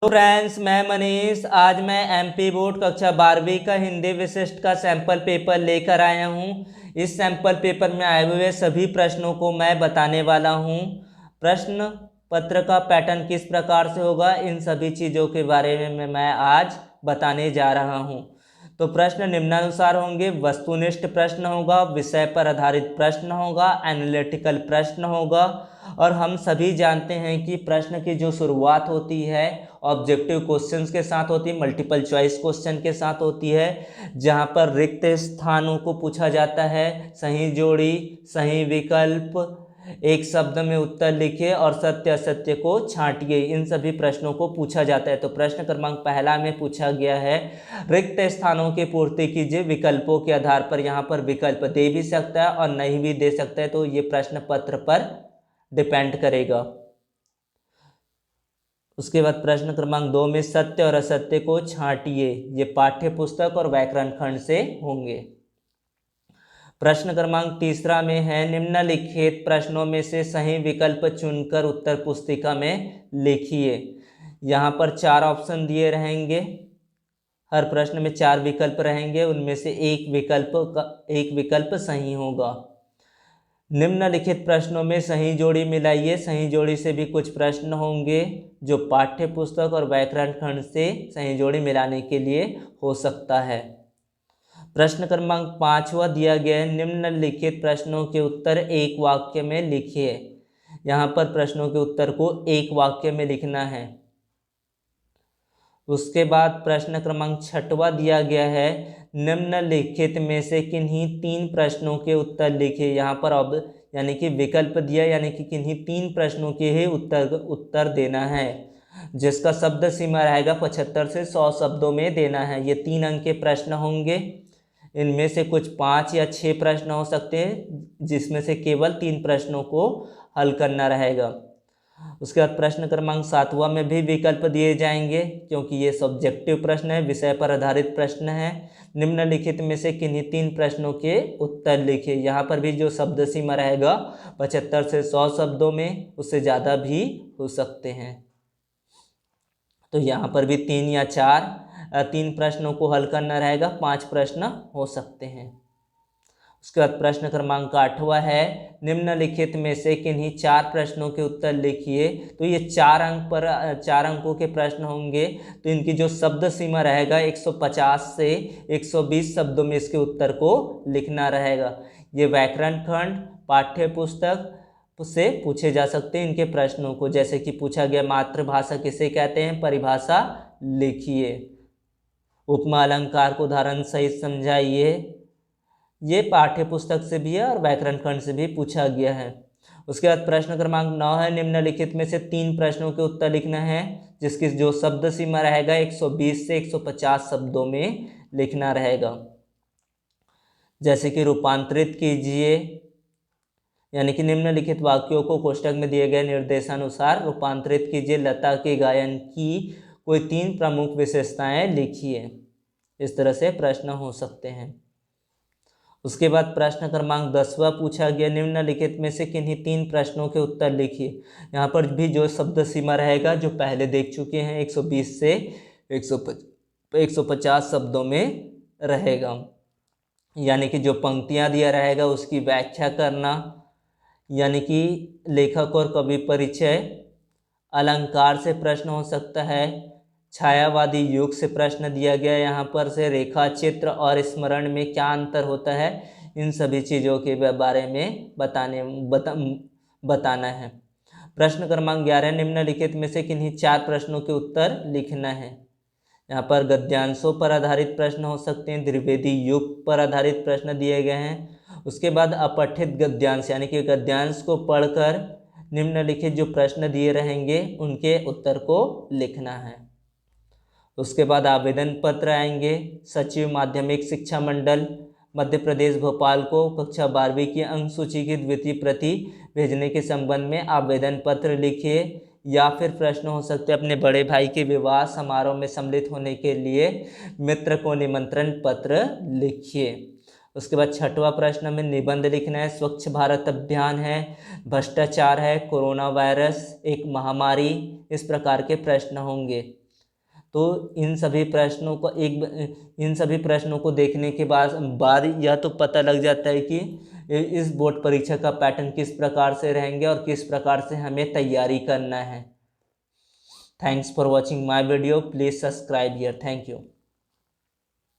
तो फ्रेंड्स, मैं मनीष। आज मैं एमपी बोर्ड कक्षा 12वीं का हिंदी विशिष्ट का सैंपल पेपर लेकर आया हूँ। इस सैंपल पेपर में आए हुए सभी प्रश्नों को मैं बताने वाला हूँ। प्रश्न पत्र का पैटर्न किस प्रकार से होगा, इन सभी चीज़ों के बारे में मैं आज बताने जा रहा हूँ। तो प्रश्न निम्नानुसार होंगे। वस्तुनिष्ठ प्रश्न होगा, विषय पर आधारित प्रश्न होगा, एनालिटिकल प्रश्न होगा। और हम सभी जानते हैं कि प्रश्न की जो शुरुआत होती है ऑब्जेक्टिव क्वेश्चंस के साथ होती है, मल्टीपल चॉइस क्वेश्चन के साथ होती है, जहां पर रिक्त स्थानों को पूछा जाता है। सही जोड़ी, सही विकल्प, एक शब्द में उत्तर लिखिए और सत्य असत्य को छांटिए, इन सभी प्रश्नों को पूछा जाता है। तो प्रश्न क्रमांक पहला में पूछा गया है, रिक्त स्थानों की पूर्ति कीजिए विकल्पों के आधार पर। यहाँ पर विकल्प दे भी सकता है और नहीं भी दे सकता है, तो ये प्रश्न पत्र पर डिपेंड करेगा। उसके बाद प्रश्न क्रमांक 2 में सत्य और असत्य को छांटिए, ये पाठ्य पुस्तक और व्याकरण खंड से होंगे। प्रश्न क्रमांक तीसरा में है, निम्नलिखित प्रश्नों में से सही विकल्प चुनकर उत्तर पुस्तिका में लिखिए। यहाँ पर 4 ऑप्शन दिए रहेंगे, हर प्रश्न में 4 विकल्प रहेंगे, उनमें से एक विकल्प सही होगा। निम्नलिखित प्रश्नों में सही जोड़ी मिलाइए। सही जोड़ी से भी कुछ प्रश्न होंगे जो पाठ्य पुस्तक और व्याकरण खंड से सही जोड़ी मिलाने के लिए हो सकता है। प्रश्न क्रमांक 5वां दिया गया है, निम्नलिखित प्रश्नों के उत्तर एक वाक्य में लिखिए। यहाँ पर प्रश्नों के उत्तर को एक वाक्य में लिखना है। उसके बाद प्रश्न क्रमांक 6वां दिया गया है, निम्नलिखित में से किन्हीं 3 प्रश्नों के उत्तर लिखिए। यहाँ पर अब यानी कि विकल्प दिया, यानी कि किन्हीं 3 प्रश्नों के ही उत्तर देना है, जिसका शब्द सीमा रहेगा 75 से 100 शब्दों में देना है। ये 3 अंक के प्रश्न होंगे। इनमें से कुछ 5 या 6 प्रश्न हो सकते हैं, जिसमें से केवल 3 प्रश्नों को हल करना रहेगा। उसके बाद प्रश्न क्रमांक 7वां में भी विकल्प दिए जाएंगे, क्योंकि ये सब्जेक्टिव प्रश्न है, विषय पर आधारित प्रश्न है। निम्नलिखित में से किन्हीं 3 प्रश्नों के उत्तर लिखिए। यहाँ पर भी जो शब्द सीमा रहेगा 75 से 100 शब्दों में, उससे ज़्यादा भी हो सकते हैं। तो यहाँ पर भी 3 प्रश्नों को हल करना रहेगा, 5 प्रश्न हो सकते हैं। उसके बाद प्रश्न क्रमांक 8वां है, निम्नलिखित में से किन्हीं 4 प्रश्नों के उत्तर लिखिए। तो ये 4 अंकों के प्रश्न होंगे, तो इनकी जो शब्द सीमा रहेगा 150 से 120 शब्दों में इसके उत्तर को लिखना रहेगा। ये व्याकरण खंड पाठ्य पुस्तक से पूछे जा सकते हैं इनके प्रश्नों को। जैसे कि पूछा गया, मातृभाषा किसे कहते हैं, परिभाषा लिखिए। उपमा अलंकार को उदाहरण सहित समझाइए। ये पाठ्य पुस्तक से भी है और व्याकरण खंड से भी पूछा गया है। उसके बाद प्रश्न क्रमांक 9 है, निम्नलिखित में से 3 प्रश्नों के उत्तर लिखना है, जिसकी जो शब्द सीमा रहेगा 120 से 150 शब्दों में लिखना रहेगा। जैसे कि रूपांतरित कीजिए, यानी कि निम्नलिखित वाक्यों को कोष्टक में दिए गए निर्देशानुसार रूपांतरित कीजिए। लता के गायन की कोई 3 प्रमुख विशेषताएं लिखिए। इस तरह से प्रश्न हो सकते हैं। उसके बाद प्रश्न क्रमांक 10वां पूछा गया, निम्नलिखित में से किन्हीं 3 प्रश्नों के उत्तर लिखिए। यहाँ पर भी जो शब्द सीमा रहेगा, जो पहले देख चुके हैं, 120 से 150 शब्दों में रहेगा। यानी कि जो पंक्तियाँ दिया रहेगा उसकी व्याख्या करना, यानी कि लेखक और कवि परिचय। अलंकार से प्रश्न हो सकता है। छायावादी युग से प्रश्न दिया गया, यहाँ पर से रेखा चित्र और स्मरण में क्या अंतर होता है, इन सभी चीज़ों के बारे में बताना है। प्रश्न क्रमांक 11, निम्नलिखित में से किन्हीं 4 प्रश्नों के उत्तर लिखना है। यहाँ पर गद्यांशों पर आधारित प्रश्न हो सकते हैं, त्रिवेदी युग पर आधारित प्रश्न दिए गए हैं। उसके बाद अपठित गद्यांश, यानी कि गद्यांश को पढ़कर निम्नलिखित जो प्रश्न दिए रहेंगे उनके उत्तर को लिखना है। उसके बाद आवेदन पत्र आएंगे। सचिव माध्यमिक शिक्षा मंडल मध्य प्रदेश भोपाल को कक्षा 12वीं की अंक सूची की द्वितीय प्रति भेजने के संबंध में आवेदन पत्र लिखिए। या फिर प्रश्न हो सकते हैं, अपने बड़े भाई के विवाह समारोह में सम्मिलित होने के लिए मित्र को निमंत्रण पत्र लिखिए। उसके बाद 6वां प्रश्न में निबंध लिखना है। स्वच्छ भारत अभियान है, भ्रष्टाचार है, कोरोना वायरस एक महामारी, इस प्रकार के प्रश्न होंगे। तो इन सभी प्रश्नों को देखने के बाद यह तो पता लग जाता है कि इस बोर्ड परीक्षा का पैटर्न किस प्रकार से रहेंगे और किस प्रकार से हमें तैयारी करना है। Thanks for watching my video, please subscribe here. Thank you.